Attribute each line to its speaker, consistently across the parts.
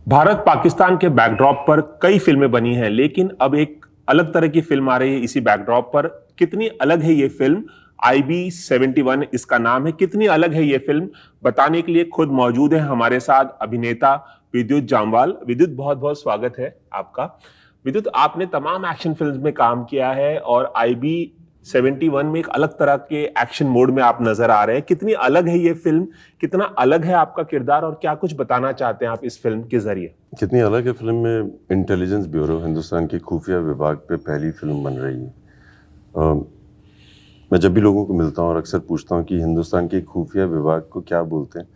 Speaker 1: भारत पाकिस्तान के बैकड्रॉप पर कई फिल्में बनी हैं, लेकिन अब एक अलग तरह की फिल्म आ रही है इसी बैकड्रॉप पर। कितनी अलग है ये फिल्म? IB71 इसका नाम है। कितनी अलग है ये फिल्म, बताने के लिए खुद मौजूद है हमारे साथ अभिनेता विद्युत जामवाल। विद्युत, बहुत बहुत स्वागत है आपका। विद्युत, आपने तमाम एक्शन फिल्म में काम किया है और IB71 में एक अलग तरह के एक्शन मोड में आप नजर आ रहे हैं। कितनी अलग है ये फिल्म, कितना अलग है आपका किरदार और क्या कुछ बताना चाहते हैं आप इस फिल्म के जरिए?
Speaker 2: कितनी अलग है फिल्म में इंटेलिजेंस ब्यूरो, हिंदुस्तान के खुफिया विभाग पे पहली फिल्म बन रही है। मैं जब भी लोगों को मिलता हूँ और अक्सर पूछता हूँ कि हिंदुस्तान के खुफिया विभाग को क्या बोलते हैं,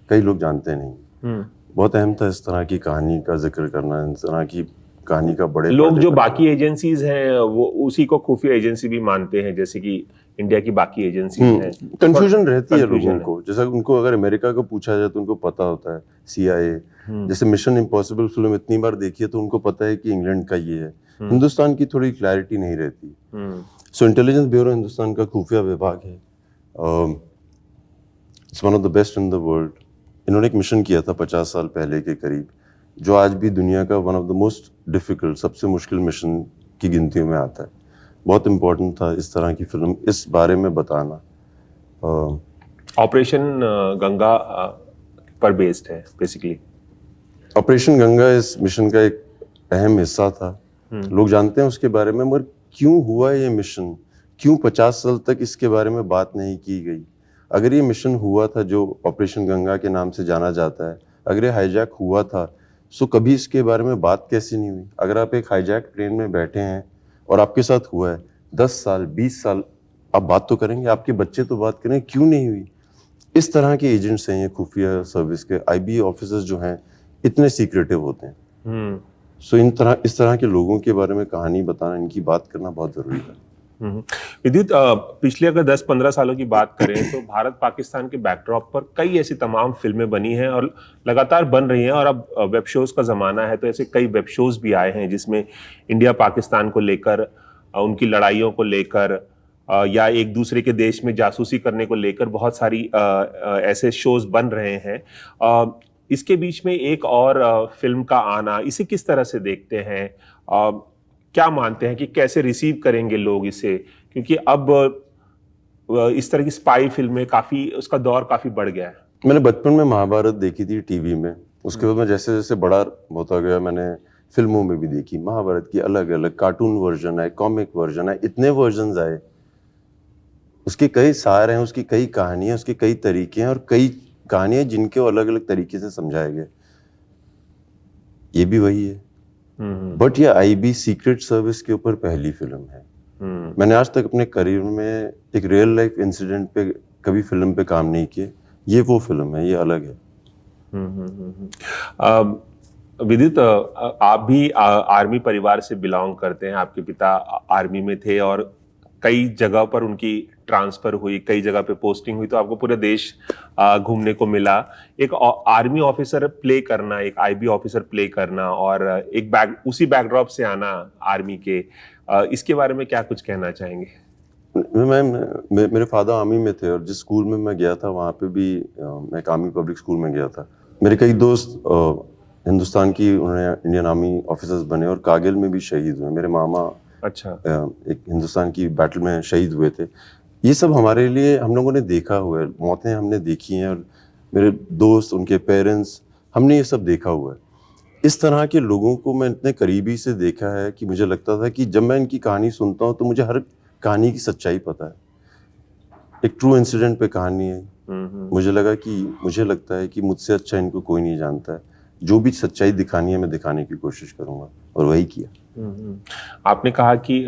Speaker 2: कई लोग जानते नहीं। बहुत अहम था इस तरह की कहानी का जिक्र करना, इस तरह की कहानी का बड़े
Speaker 1: लोग जो बाकी एजेंसीज हैं वो उसी को खुफिया एजेंसी भी मानते हैं, जैसे कि इंडिया की बाकी एजेंसीज हैं।
Speaker 2: कंफ्यूजन रहती है लोगों को। जैसा उनको अगर अमेरिका को पूछा जाए तो उनको पता होता है CIA। जैसे मिशन इम्पॉसिबल फिल्म इतनी बार देखी है तो उनको पता है कि इंग्लैंड का ये है। हिंदुस्तान की थोड़ी क्लैरिटी नहीं रहती। सो इंटेलिजेंस ब्यूरो हिंदुस्तान का खुफिया विभाग है। It's one of the best in the world. इन्होंने एक मिशन किया था 50 साल पहले के करीब, जो आज भी दुनिया का one of the most difficult, सबसे मुश्किल मिशन की गिनतियों में आता है। बहुत इम्पोर्टेंट था इस तरह की फिल्म इस बारे में बताना।
Speaker 1: ऑपरेशन गंगा पर बेस्ड है बेसिकली।
Speaker 2: ऑपरेशन गंगा इस मिशन का एक अहम हिस्सा था। लोग जानते हैं उसके बारे में, मगर क्यों हुआ ये मिशन, क्यों 50 साल तक इसके बारे में बात नहीं की गई? अगर ये मिशन हुआ था जो ऑपरेशन गंगा के नाम से जाना जाता है, अगर ये हाईजैक हुआ था, सो कभी इसके बारे में बात कैसे नहीं हुई? अगर आप एक हाईजैक ट्रेन में बैठे हैं और आपके साथ हुआ है 10 साल 20 साल, आप बात तो करेंगे, आपके बच्चे तो बात करेंगे, क्यों नहीं हुई? इस तरह के एजेंट्स हैं ये खुफिया सर्विस के। IB ऑफिसर्स जो हैं इतने सीक्रेटिव होते हैं। सो इस तरह के लोगों के बारे में कहानी बताना, इनकी बात करना बहुत जरूरी है।
Speaker 1: विद्युत, पिछले अगर 10-15 सालों की बात करें तो भारत पाकिस्तान के बैकड्रॉप पर कई ऐसी तमाम फिल्में बनी हैं और लगातार बन रही हैं, और अब वेब शोज का जमाना है तो ऐसे कई वेब शोज भी आए हैं जिसमें इंडिया पाकिस्तान को लेकर, उनकी लड़ाइयों को लेकर, या एक दूसरे के देश में जासूसी करने को लेकर बहुत सारी ऐसे शोज बन रहे हैं। इसके बीच में एक और फिल्म का आना, इसे किस तरह से देखते हैं? क्या मानते हैं कि कैसे रिसीव करेंगे लोग इसे? क्योंकि अब इस तरह की स्पाई फिल्में काफी, उसका दौर काफी बढ़ गया है।
Speaker 2: मैंने बचपन में महाभारत देखी थी टीवी में। उसके बाद मैं जैसे जैसे बड़ा होता गया, मैंने फिल्मों में भी देखी महाभारत की। अलग अलग कार्टून वर्जन आए, कॉमिक वर्जन आए, इतने वर्जन आए। उसके कई सार हैं, उसकी कई कहानियां, उसके कई तरीके हैं, और कई कहानियां जिनके अलग अलग तरीके से समझाए गए। ये भी वही है। बट ये IB सीक्रेट सर्विस के ऊपर पहली फिल्म है। मैंने आज तक अपने करियर में एक रियल लाइफ इंसिडेंट पे कभी फिल्म पे काम नहीं किया। ये वो फिल्म है, ये अलग है।
Speaker 1: विदित, आप भी आर्मी परिवार से बिलोंग करते हैं। आपके पिता आर्मी में थे और कई जगह पर उनकी ट्रांसफर हुई, कई जगह पे पोस्टिंग हुई, तो आपको पूरे देश घूमने को मिला। एक आर्मी ऑफिसर प्ले करना, एक IB ऑफिसर प्ले करना, और एक उसी बैकड्रॉप से आना आर्मी के, इसके बारे में क्या कुछ कहना चाहेंगे?
Speaker 2: मेरे फादर आर्मी में थे और जिस स्कूल में मैं गया था वहाँ पे भी मैं एक आर्मी पब्लिक स्कूल में गया था। मेरे कई दोस्त हिंदुस्तान की, उन्होंने इंडियन आर्मी ऑफिसर्स बने और कारगिल में भी शहीद हुए। मेरे मामा
Speaker 1: अच्छा,
Speaker 2: एक हिंदुस्तान की बैटल में शहीद हुए थे। ये सब हमारे लिए, हम लोगों ने देखा हुआ है, मौतें हमने देखी हैं, और मेरे दोस्त, उनके पेरेंट्स, हमने ये सब देखा हुआ है। इस तरह के लोगों को मैं इतने करीबी से देखा है कि मुझे लगता था कि जब मैं इनकी कहानी सुनता हूँ तो मुझे हर कहानी की सच्चाई पता है। एक ट्रू इंसिडेंट पे कहानी है। मुझे लगता है कि मुझसे अच्छा इनको कोई नहीं जानता है। जो भी सच्चाई दिखानी है मैं दिखाने की कोशिश करूंगा, और वही किया।
Speaker 1: आपने कहा कि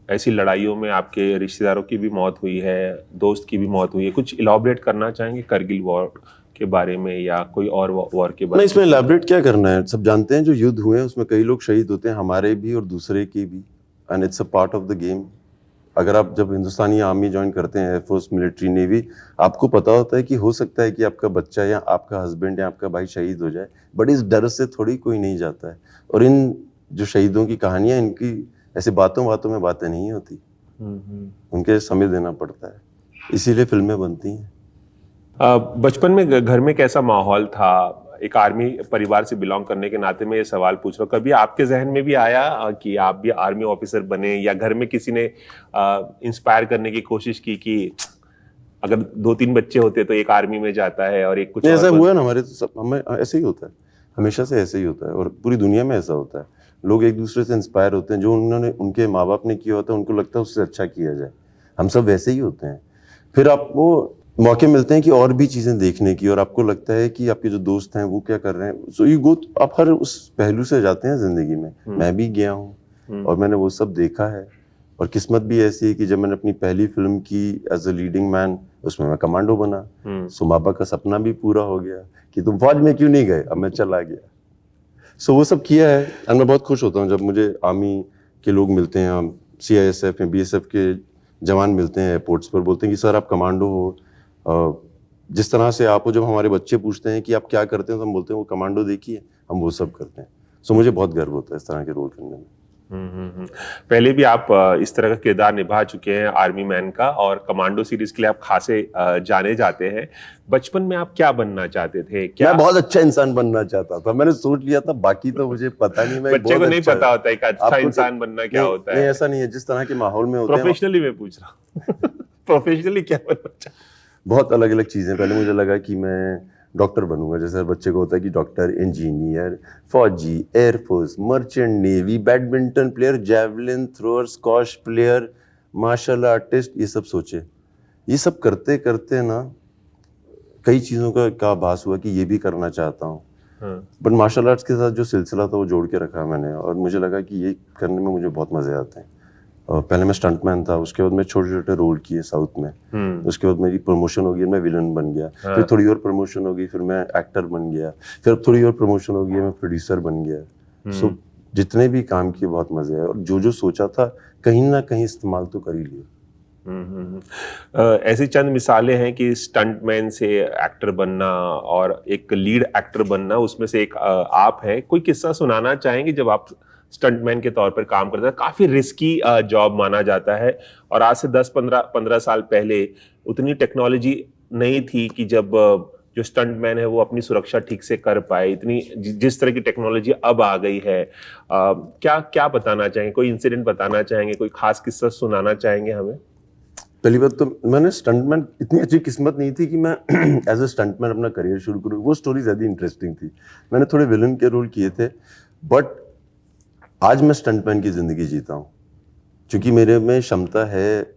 Speaker 1: ऐसी लड़ाइयों में आपके रिश्तेदारों की भी मौत हुई है, दोस्त की भी मौत हुई है। कुछ इलैबोरेट करना चाहेंगे करगिल वॉर के बारे में या कोई और वॉर के बारे में?
Speaker 2: नहीं, इसमें इलैबोरेट क्या करना है? सब जानते हैं जो युद्ध हुए हैं उसमें कई लोग शहीद होते हैं, हमारे भी और दूसरे के भी, and it's a part of the game. अगर आप जब हिंदुस्तानी आर्मी ज्वाइन करते हैं, एयरफोर्स, मिलिट्री, नेवी, आपको पता होता है कि हो सकता है कि आपका बच्चा या आपका हस्बैंड या आपका भाई शहीद हो जाए, बट इस डर से थोड़ी कोई नहीं जाता है। और इन जो शहीदों की कहानियां, इनकी ऐसे बातों में बातें नहीं होती। उनके समय देना पड़ता है, इसीलिए फिल्में बनती हैं।
Speaker 1: बचपन में घर में कैसा माहौल था? एक आर्मी परिवार से बिलोंग करने के नाते मैं ये सवाल पूछ रहा हूँ, कभी आपके जहन में भी आया कि आप भी आर्मी ऑफिसर बने, या घर में किसी ने इंस्पायर करने की कोशिश की कि अगर 2-3 बच्चे होते तो एक आर्मी में जाता है और एक कुछ
Speaker 2: ऐसा
Speaker 1: और
Speaker 2: हुआ ना हमारे, तो सब हमें ऐसे ही होता है, हमेशा से ऐसे ही होता है, और पूरी दुनिया में ऐसा होता है। लोग एक दूसरे से इंस्पायर होते हैं, जो उन्होंने उनके माँ बाप ने किया होता है उनको लगता है उससे अच्छा किया जाए। हम सब वैसे ही होते हैं। फिर आपको मौके मिलते हैं कि और भी चीज़ें देखने की, और आपको लगता है कि आपके जो दोस्त हैं वो क्या कर रहे हैं, सो यू गो, आप हर उस पहलू से जाते हैं ज़िंदगी में। मैं भी गया हूँ और मैंने वो सब देखा है। और किस्मत भी ऐसी है कि जब मैंने अपनी पहली फिल्म की एज अ लीडिंग मैन, उसमें मैं कमांडो बना। सो माँ बाप का सपना भी पूरा हो गया कि तुम फौज में क्यों नहीं गए, अब मैं चला गया। सो वो सब किया है, और मैं बहुत खुश होता हूँ जब मुझे आर्मी के लोग मिलते हैं, हम CISF या BSF के जवान मिलते हैं एयरपोर्ट्स पर, बोलते हैं कि सर आप कमांडो हो, जिस तरह से आप हो। जब हमारे बच्चे पूछते हैं कि आप क्या करते हैं तो हम बोलते हैं वो कमांडो देखिए, हम वो सब करते हैं। सो मुझे बहुत गर्व होता है इस तरह के रोल करने में।
Speaker 1: पहले भी आप इस तरह का किरदार निभा चुके हैं आर्मी मैन का, और कमांडो सीरीज के लिए आप खासे जाने जाते हैं। बचपन में आप क्या बनना चाहते थे? क्या
Speaker 2: मैं बहुत अच्छा इंसान बनना चाहता था, मैंने सोच लिया था, बाकी तो मुझे पता नहीं। मैं
Speaker 1: बच्चे को नहीं पता होता है कि अच्छा
Speaker 2: आपको
Speaker 1: इंसान बनना क्या होता
Speaker 2: नहीं,
Speaker 1: है।
Speaker 2: ऐसा नहीं है। जिस तरह के माहौल में होते हैं,
Speaker 1: प्रोफेशनली मैं पूछ रहा हूँ प्रोफेशनली क्या बनना चाहते?
Speaker 2: बहुत अलग अलग चीज़ें। पहले मुझे लगा कि मैं डॉक्टर बनूंगा, जैसे हर बच्चे को होता है कि डॉक्टर, इंजीनियर, फौजी, air force, merchant navy, badminton player, javelin thrower, squash player, martial artist, ये सब सोचे। ये सब करते करते ना कई चीज़ों का आभास हुआ कि ये भी करना चाहता हूँ। बट मार्शल आर्ट्स के साथ जो सिलसिला था वो जोड़ के रखा मैंने, और मुझे लगा कि ये करने में मुझे बहुत मज़े आते हैं। पहले मैं स्टंटमैन था, उसके बाद मैं छोटे छोटे रोल किए साउथ में। उसके बाद मेरी प्रमोशन हो गई, मैं विलन बन गया। फिर थोड़ी और प्रमोशन हो गई, फिर मैं एक्टर बन गया। फिर अब थोड़ी और प्रमोशन हो गई, मैं प्रोड्यूसर बन गया। सो जितने भी काम किए बहुत मजे आए, और जो सोचा था कहीं ना कहीं इस्तेमाल तो कर ही लिया।
Speaker 1: ऐसी चंद मिसालें हैं कि स्टंटमैन से एक्टर बनना और एक लीड एक्टर बनना, उसमें से एक आप हैं। कोई किस्सा सुनाना चाहेंगे जब आप स्टंटमैन के तौर पर काम करते हैं? काफी रिस्की जॉब माना जाता है, और आज से 10-15 साल पहले उतनी टेक्नोलॉजी नहीं थी कि जब जो स्टंटमैन है वो अपनी सुरक्षा ठीक से कर पाए। इतनी जिस तरह की टेक्नोलॉजी अब आ गई है, क्या क्या बताना चाहेंगे? कोई इंसिडेंट बताना चाहेंगे? कोई खास किस्सा सुनाना चाहेंगे हमें?
Speaker 2: पहली बात तो मैंने स्टंटमैन, इतनी अच्छी किस्मत नहीं थी कि मैं एज ए स्टंटमैन अपना करियर शुरू करूँ। वो स्टोरी ज़्यादा इंटरेस्टिंग थी। मैंने थोड़े विलन के रोल किए थे, बट आज मैं स्टंटमैन की ज़िंदगी जीता हूँ, क्योंकि मेरे में क्षमता है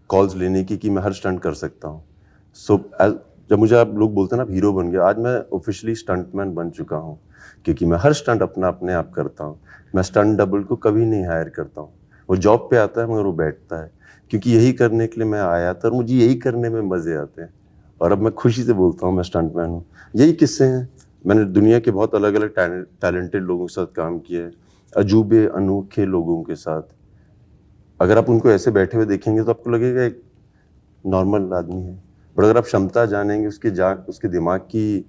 Speaker 2: कॉल्स लेने की कि मैं हर स्टंट कर सकता हूँ। सो जब मुझे आप लोग बोलते हैं ना आप हीरो बन गया, आज मैं ऑफिशियली स्टंटमैन बन चुका हूँ, क्योंकि मैं हर स्टंट अपने आप करता हूँ। मैं स्टंट डबल को कभी नहीं हायर करता हूँ। वो जॉब पे आता है मगर वो बैठता है, क्योंकि यही करने के लिए मैं आया था और मुझे यही करने में मज़े आते हैं। और अब मैं खुशी से बोलता हूँ मैं स्टंटमैन हूँ। यही किस्से हैं। मैंने दुनिया के बहुत अलग अलग टैलेंटेड लोगों के साथ काम किया है, अजूबे अनोखे लोगों के साथ। अगर आप उनको ऐसे बैठे हुए देखेंगे तो आपको लगेगा एक नॉर्मल आदमी है, बट अगर आप क्षमता जानेंगे, उसके दिमाग की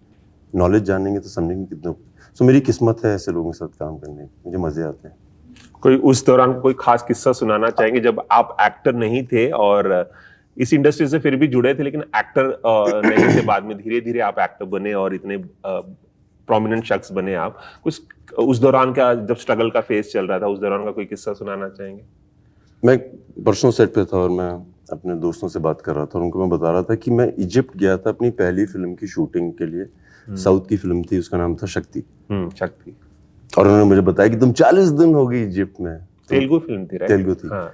Speaker 2: नॉलेज जानेंगे तो समझेंगे कितना। सो मेरी किस्मत है ऐसे लोगों के साथ काम करने की, मुझे मज़े आते हैं।
Speaker 1: कोई उस दौरान कोई खास किस्सा सुनाना चाहेंगे जब आप एक्टर नहीं थे और इस इंडस्ट्री से फिर भी जुड़े थे, लेकिन एक्टर नहीं थे, बाद में धीरे धीरे आप एक्टर बने और इतने प्रोमिनेंट शख्स बने आप? कुछ उस दौरान का, जब स्ट्रगल का फेज चल रहा था, उस दौरान का कोई किस्सा सुनाना चाहेंगे?
Speaker 2: मैं परसों सेट पे था और मैं अपने दोस्तों से बात कर रहा था और उनको मैं बता रहा था कि मैं इजिप्ट गया था अपनी पहली फिल्म की शूटिंग के लिए। साउथ की फिल्म थी, उसका नाम था शक्ति।
Speaker 1: शक्ति।
Speaker 2: और उन्होंने मुझे बताया कि तुम 40 दिन हो गए इजिप्ट में।
Speaker 1: तेलुगु फिल्म थी, राइट?
Speaker 2: तेलुगु थी। हाँ।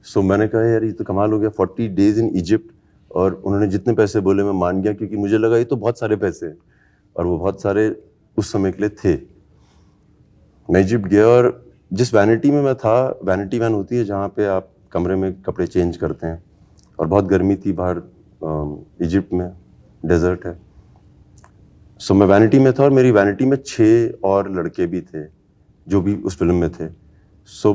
Speaker 2: सो मैंने कहा यार ये तो कमाल हो गया, 40 डेज इन इजिप्ट। और उन्होंने जितने पैसे बोले मैं मान गया, क्योंकि मुझे लगा ये तो बहुत सारे पैसे हैं, और वो बहुत सारे उस समय के लिए थे। मैं इजिप्ट गया और जिस वैनिटी में मैं था, वैनिटी वैन होती है जहाँ पे आप कमरे में कपड़े चेंज करते हैं, और बहुत गर्मी थी बाहर, इजिप्ट में डेजर्ट है। सो मैं वैनिटी में था और मेरी वैनिटी में 6 और लड़के भी थे जो भी उस फिल्म में थे। सो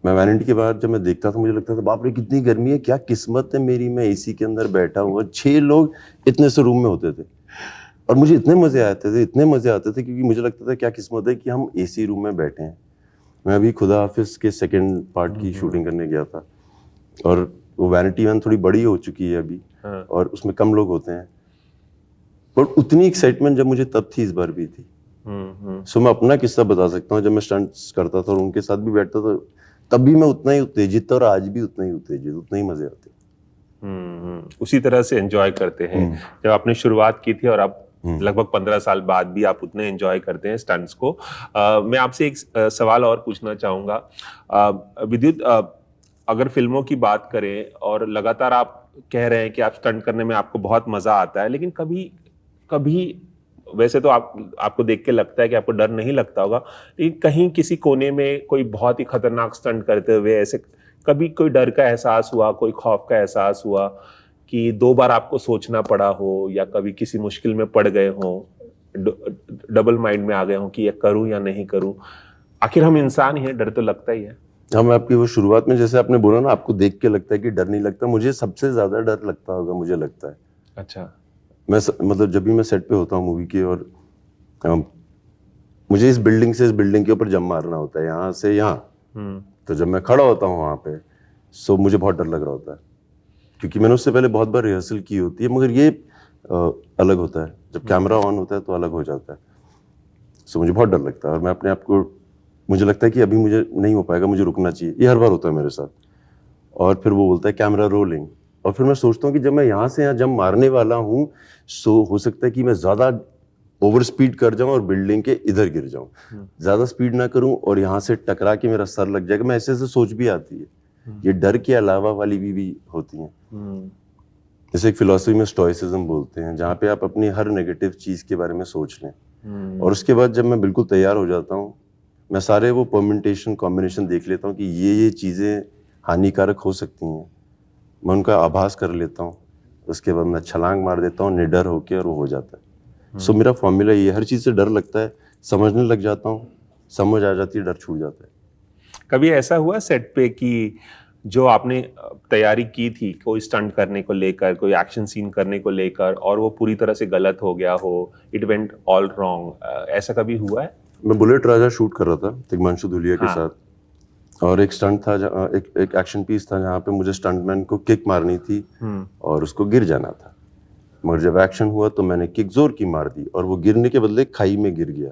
Speaker 2: मैं वैनिटी के बाहर जब मैं देखता था मुझे लगता था बाप रे कितनी गर्मी है, क्या किस्मत है मेरी, मैं एसी के अंदर बैठा हूँ। 6 लोग इतने से रूम में होते थे और मुझे इतने मजे आते थे क्योंकि मुझे लगता था क्या किस्मत है कि हम एसी रूम में बैठे हैं। मैं अभी खुदा हाफिज के सेकंड पार्ट की शूटिंग करने गया था और वो वैनिटी वैन थोड़ी बड़ी हो चुकी है अभी, और उसमें कम लोग होते हैं। बट उतनी एक्साइटमेंट जब मुझे तब थी, इस बार भी थी। सो मैं अपना किस्सा बता सकता हूँ, जब मैं स्टंट्स करता था और उनके साथ भी बैठता था, तब भी मैं उतना ही उत्तेजित था और आज भी उतना ही उत्तेजित, उतना ही मजे आते।
Speaker 1: उसी तरह से एंजॉय करते हैं जब आपने शुरुआत की थी और आप लगभग 15 साल बाद भी आप उतने एंजॉय करते हैं स्टंट्स को। मैं आपसे एक सवाल और पूछना चाहूंगा। विद्युत, अगर फिल्मों की बात करें और लगातार आप कह रहे हैं कि आप स्टंट करने में आपको बहुत मजा आता है, लेकिन कभी कभी वैसे तो आपको देख के लगता है कि आपको डर नहीं लगता होगा, लेकिन कहीं किसी कोने में कोई बहुत ही खतरनाक स्टंट करते हुए ऐसे कभी कोई डर का एहसास हुआ, कोई खौफ का एहसास हुआ कि 2 बार आपको सोचना पड़ा हो, या कभी किसी मुश्किल में पड़ गए हो, डबल माइंड में आ गए हो कि ये करूं या नहीं करूं? आखिर हम इंसान ही हैं, डर तो लगता ही है।
Speaker 2: हम आपकी वो शुरुआत में जैसे आपने बोला ना, आपको देख के लगता है कि डर नहीं लगता, मुझे सबसे ज्यादा डर लगता होगा, मुझे लगता है।
Speaker 1: अच्छा।
Speaker 2: मतलब जब भी मैं सेट पे होता हूँ मूवी के, और मुझे इस बिल्डिंग से इस बिल्डिंग के ऊपर जंप मारना होता है, यहाँ से यहाँ। तो जब मैं खड़ा होता हूँ वहाँ पे, सो मुझे बहुत डर लग रहा होता है, क्योंकि मैंने उससे पहले बहुत बार रिहर्सल की होती है। मगर ये अलग होता है, जब कैमरा ऑन होता है तो अलग हो जाता है। सो मुझे बहुत डर लगता है, और मैं अपने आप को, मुझे लगता है कि अभी मुझे नहीं हो पाएगा, मुझे रुकना चाहिए। ये हर बार होता है मेरे साथ। और फिर वो बोलता है कैमरा रोलिंग, और फिर मैं सोचता हूँ कि जब मैं यहाँ से यहाँ जंप मारने वाला हूँ, सो हो सकता है कि मैं ज़्यादा ओवर स्पीड कर जाऊँ और बिल्डिंग के इधर गिर जाऊँ, ज़्यादा स्पीड ना करूँ और यहाँ से टकरा के मेरा सर लग जाएगा। मैं ऐसे ऐसे सोच भी आती है। ये डर के अलावा वाली भी होती हैं। जैसे एक फिलॉसफी में स्टोइसिज्म बोलते हैं, जहाँ पे आप अपनी हर नेगेटिव चीज़ के बारे में सोच लें, और उसके बाद जब मैं बिल्कुल तैयार हो जाता हूँ, मैं सारे वो परम्यूटेशन कॉम्बिनेशन देख लेता हूँ कि ये चीज़ें हानिकारक हो सकती हैं। मैं उनका आभास कर लेता हूँ, उसके बाद मैं छलांग मार देता हूँ निडर होके, और वो हो जाता है। सो मेरा फॉर्मूला ये, हर चीज़ से डर लगता है, समझने लग जाता हूँ, समझ आ जाती है, डर छूट जाता है।
Speaker 1: कभी ऐसा हुआ सेट पे कि जो आपने तैयारी की थी कोई स्टंट करने को लेकर, कोई एक्शन सीन करने को लेकर, और वो पूरी तरह से गलत हो गया हो, इट वेंट ऑल रॉन्ग, ऐसा कभी हुआ है?
Speaker 2: मैं बुलेट राजा शूट कर रहा था तिग्मांशु धूलिया के साथ, और एक स्टंट था, एक एक्शन पीस था जहाँ पे मुझे स्टंटमैन को किक मारनी थी और उसको गिर जाना था। मगर जब एक्शन हुआ तो मैंने किक जोर की मार दी, और वो गिरने के बदले खाई में गिर गया।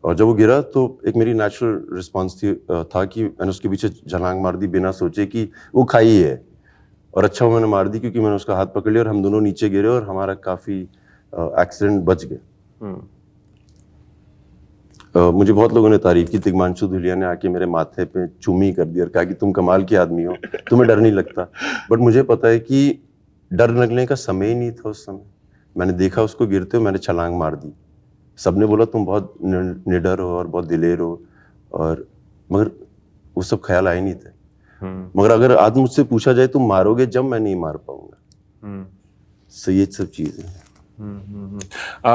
Speaker 2: और जब वो गिरा तो एक मेरी नेचुरल रिस्पॉन्स था कि मैंने उसके पीछे छलांग मार दी, बिना सोचे कि वो खाई है। और अच्छा मैंने मार दी, क्योंकि मैंने उसका हाथ पकड़ लिया और हम दोनों नीचे गिरे और हमारा काफ़ी एक्सीडेंट बच गया। मुझे बहुत लोगों ने तारीफ की, तिग्मांशु धूलिया ने आके मेरे माथे पे चूमी कर दी और कहा कि तुम कमाल के आदमी हो, तुम्हें डर नहीं लगता। बट मुझे पता है कि डर लगने का समय ही नहीं था उस समय। मैंने देखा उसको गिरते हुए, मैंने छलांग मार दी। सबने बोला तुम बहुत निडर हो और बहुत दिलेर हो, और मगर वो सब ख्याल आए नहीं थे। मगर अगर आज मुझसे पूछा जाए तुम मारोगे जब, मैं नहीं मार पाऊंगा। सो ये सब चीजें।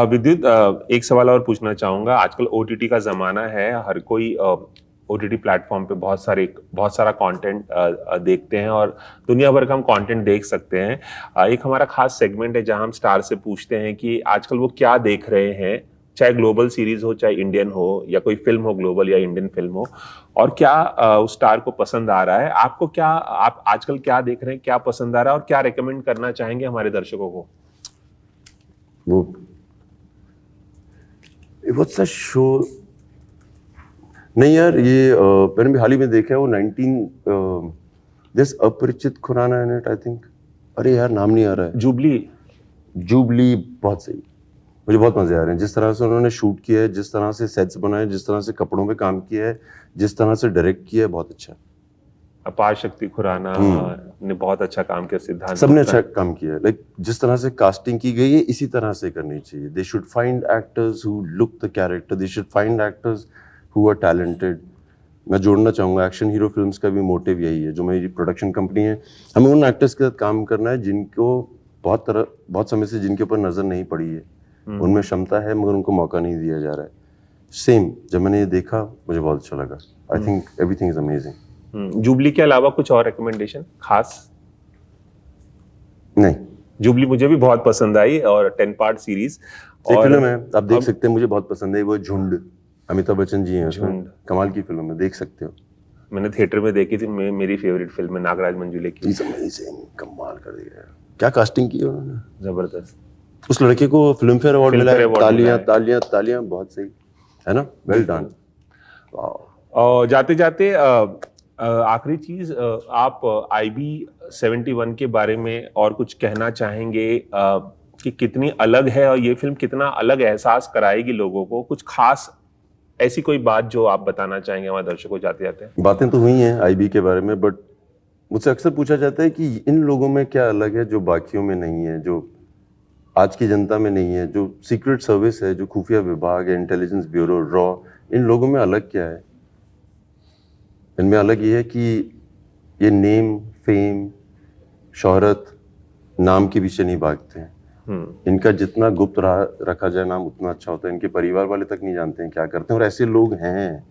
Speaker 1: विद्युत, एक सवाल और पूछना चाहूंगा। आजकल ओटीटी का जमाना है, हर कोई ओटीटी प्लेटफॉर्म पे बहुत सारा कंटेंट देखते हैं, और दुनिया भर का हम कंटेंट देख सकते हैं। एक हमारा खास सेगमेंट है जहां हम स्टार से पूछते हैं कि आजकल वो क्या देख रहे हैं, चाहे ग्लोबल सीरीज हो, चाहे इंडियन हो, या कोई फिल्म हो ग्लोबल या इंडियन फिल्म हो, और क्या उस स्टार को पसंद आ रहा है। आपको क्या, आप आजकल क्या देख रहे हैं, क्या पसंद आ रहा है, और क्या रेकमेंड करना चाहेंगे हमारे दर्शकों को?
Speaker 2: वो व्हाट्स अ शो, नहीं यार, ये मैंने भी हाल ही में देखा है, वो 19 दिस अपरिचित Khurana in it, I think. अरे यार नाम नहीं आ रहा है। जुबली बहुत सही, मुझे बहुत मजे आ रहे हैं। जिस तरह से उन्होंने शूट किया है, जिस तरह से सेट्स बनाए, जिस तरह से कपड़ों पे काम किया है, जिस तरह से डायरेक्ट किया है, बहुत अच्छा।
Speaker 1: अपार शक्ति खुराना ने बहुत अच्छा काम किया, सिद्धांत
Speaker 2: सबने अच्छा काम किया है। लाइक जिस तरह से कास्टिंग की गई है, इसी तरह से करनी चाहिए। They should find actors who look the character, they should find actors who are talented. मैं जोड़ना चाहूँगा, एक्शन हीरो फिल्म्स का भी मोटिव यही है। जो मेरी प्रोडक्शन कंपनी है, हमें उन एक्टर्स के साथ काम करना है जिनको बहुत समय से जिनके ऊपर नजर नहीं पड़ी है, उनमें क्षमता है मगर उनको मौका नहीं दिया जा रहा है। सेम जब मैंने ये देखा, मुझे बहुत अच्छा लगा। I think everything is amazing.
Speaker 1: Jubilee के अलावा कुछ और रिकमेंडेशन खास?
Speaker 2: नहीं,
Speaker 1: जुबली मुझे भी बहुत पसंद आई, और 10 पार्ट सीरीज।
Speaker 2: एक फिल्म है, आप देख सकते हैं, मुझे बहुत पसंद है, वो झुंड। अमिताभ बच्चन जी हैं उसमें, कमाल की फिल्म है, देख सकते हो।
Speaker 1: मैंने थिएटर में देखी थी, मेरी फेवरेट फिल्म है नागराज मंजुले की।
Speaker 2: कमाल कर दिया, क्या कास्टिंग की है उन्होंने,
Speaker 1: जबरदस्त।
Speaker 2: उस लड़के को फिल्म फेयर अवार्ड मिला
Speaker 1: Filmfare
Speaker 2: है,
Speaker 1: Award मिला
Speaker 2: तालियां
Speaker 1: है।
Speaker 2: तालियां तालियां, बहुत सही है ना, वेल डन।
Speaker 1: और जाते जाते आखिरी चीज, आप IB71 के बारे में और कुछ कहना चाहेंगे कि कितनी अलग है और ये फिल्म कितना अलग एहसास कराएगी लोगों को? कुछ खास ऐसी कोई बात जो आप बताना चाहेंगे हमारे दर्शकों को जाते जाते?
Speaker 2: बातें तो हुई हैं आईबी के बारे में, बट मुझसे अक्सर पूछा जाता है कि इन लोगों में क्या अलग है जो बाकियों में नहीं है, जो आज की जनता में नहीं है, जो सीक्रेट सर्विस है, जो खुफिया विभाग है, इंटेलिजेंस ब्यूरो, रॉ, इन लोगों में अलग क्या है? इनमें अलग ये है कि ये नेम, फेम, शोहरत, नाम के पीछे नहीं भागते हैं। इनका जितना गुप्त रखा जाए नाम उतना अच्छा होता है। इनके परिवार वाले तक नहीं जानते हैं क्या करते हैं, और ऐसे लोग हैं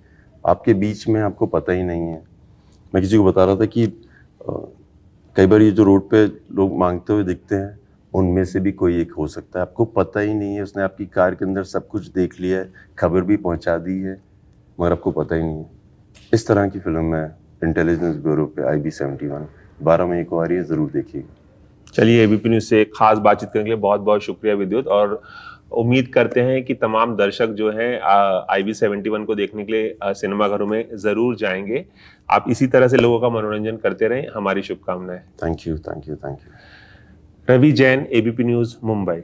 Speaker 2: आपके बीच में, आपको पता ही नहीं है। मैं किसी को बता रहा था कि कई बार ये जो रोड पे लोग मांगते हुए दिखते हैं, उनमें से भी कोई एक हो सकता है, आपको पता ही नहीं है। उसने आपकी कार के अंदर सब कुछ देख लिया है, खबर भी पहुंचा दी है, मगर आपको पता ही नहीं है। इस तरह की फिल्म है इंटेलिजेंस ब्यूरो पे IB71, 12 मई को आ रही है, जरूर देखिएगा।
Speaker 1: चलिए, एबीपी न्यूज से खास बातचीत करने के लिए बहुत बहुत शुक्रिया विद्युत, और उम्मीद करते हैं कि तमाम दर्शक जो हैं IB71 को देखने के लिए सिनेमाघरों में जरूर जाएंगे। आप इसी तरह से लोगों का मनोरंजन करते रहें, हमारी शुभकामनाएं।
Speaker 2: Thank you, thank you, thank you.
Speaker 1: Ravi Jain, ABP news, Mumbai.